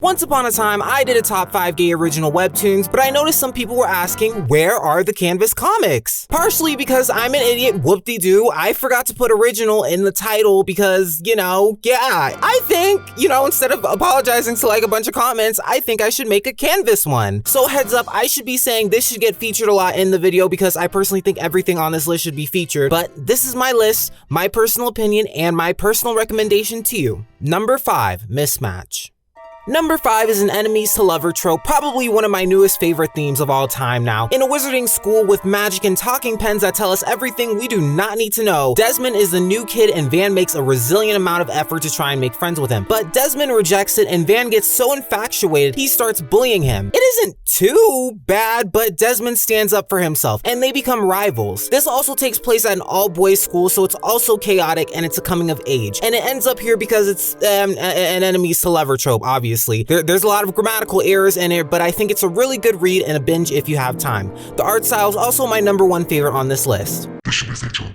Once upon a time, I did a top 5 gay original webtoons, but I noticed some people were asking, where are the Canvas comics? Partially because I'm an idiot, whoop-de-doo, I forgot to put original in the title because, I think, instead of apologizing to like a bunch of comments, I think I should make a Canvas one. So heads up, I should be saying this should get featured a lot in the video because I personally think everything on this list should be featured, but this is my list, my personal opinion, and my personal recommendation to you. Number 5, Mismatch. Number 5 is an enemies to lover trope, probably one of my newest favorite themes of all time now. In a wizarding school with magic and talking pens that tell us everything we do not need to know, Desmond is the new kid and Van makes a resilient amount of effort to try and make friends with him. But Desmond rejects it and Van gets so infatuated, he starts bullying him. It isn't too bad, but Desmond stands up for himself and they become rivals. This also takes place at an all-boys school, so it's also chaotic and it's a coming of age. And it ends up here because it's an enemies to lover trope, obviously. There's a lot of grammatical errors in it, but I think it's a really good read and a binge if you have time. The art style is also my number 1 favorite on this list.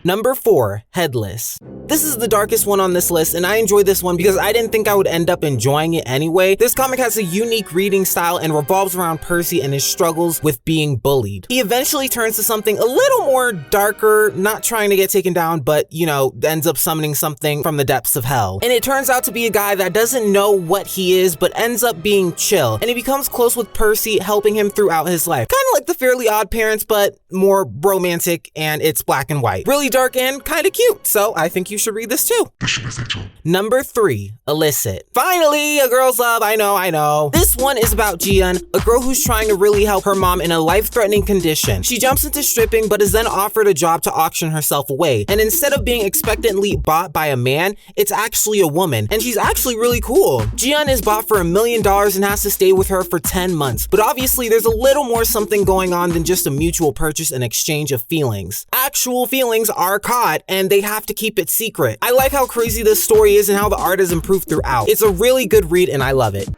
Number 4, Headless. This is the darkest one on this list, and I enjoyed this one because I didn't think I would end up enjoying it anyway. This comic has a unique reading style and revolves around Percy and his struggles with being bullied. He eventually turns to something a little more darker, not trying to get taken down, but, ends up summoning something from the depths of hell. And it turns out to be a guy that doesn't know what he is, but ends up being chill. And he becomes close with Percy, helping him throughout his life. Kind of like the Fairly Odd Parents, but more romantic, and it's black and white. Really dark and kind of cute, so I think you should read this too. Number 3, Elicit. Finally, a girl's love, I know. This one is about Jiyeon, a girl who's trying to really help her mom in a life-threatening condition. She jumps into stripping, but is then offered a job to auction herself away. And instead of being expectantly bought by a man, it's actually a woman, and she's actually really cool. Jiyeon is bought for $1 million and has to stay with her for 10 months. But obviously, there's a little more something going on than just a mutual purchase and exchange of feelings. Actual feelings are caught, and they have to keep it secret. I like how crazy this story is and how the art has improved throughout. It's a really good read and I love it.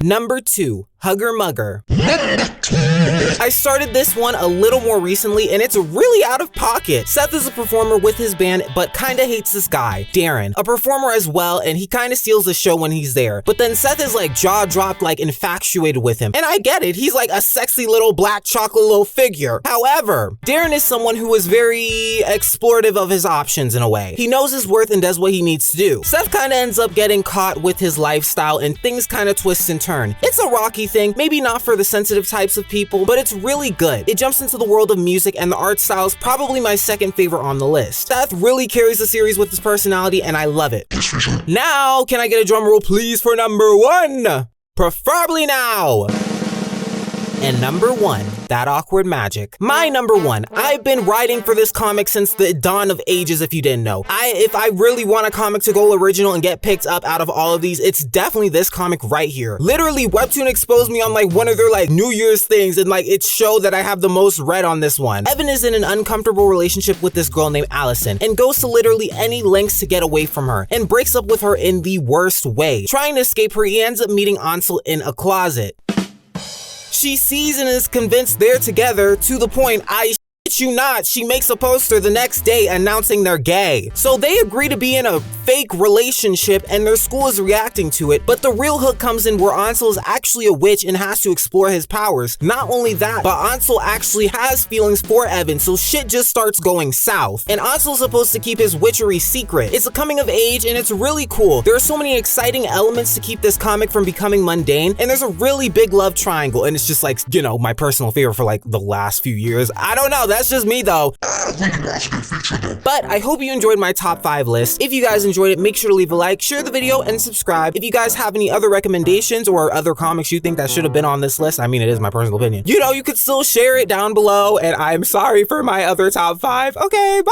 Number 2, Hugger Mugger. I started this one a little more recently and it's really out of pocket. Seth is a performer with his band but kinda hates this guy, Darren, a performer as well, and he kinda steals the show when he's there. But then Seth is like jaw-dropped, like infatuated with him. And I get it, he's like a sexy little black chocolate little figure. However, Darren is someone who is very explorative of his options in a way. He knows his worth and does what he needs to do. Seth kinda ends up getting caught with his lifestyle and things kinda twist and turn. It's a rocky thing, maybe not for the sensitive types of people, but it's really good. It jumps into the world of music and the art style is probably my second favorite on the list. Seth really carries the series with his personality and I love it. Now, can I get a drum roll please for number 1? Preferably now. And number 1, That Awkward Magic. My number 1. I've been writing for this comic since the dawn of ages, if you didn't know. If I really want a comic to go original and get picked up out of all of these, it's definitely this comic right here. Literally, Webtoon exposed me on like one of their like New Year's things and like it showed that I have the most read on this one. Evan is in an uncomfortable relationship with this girl named Allison and goes to literally any lengths to get away from her and breaks up with her in the worst way. Trying to escape her, he ends up meeting Accel in a closet. She sees and is convinced they're together to the point, I shit you not, she makes a poster the next day announcing they're gay. So they agree to be in a fake relationship and their school is reacting to it, but the real hook comes in where Accel is actually a witch and has to explore his powers. Not only that, but Accel actually has feelings for Evan, so shit just starts going south. And Ansel's supposed to keep his witchery secret. It's a coming of age and it's really cool. There are so many exciting elements to keep this comic from becoming mundane, and there's a really big love triangle, and it's just like, my personal favorite for like the last few years. I don't know, that's just me though. But I hope you enjoyed my top 5 list. If you guys enjoyed it, make sure to leave a like, share the video, and subscribe. If you guys have any other recommendations or other comics you think that should have been on this list, I mean, it is my personal opinion, you could still share it down below, and I'm sorry for my other top 5. Okay, bye!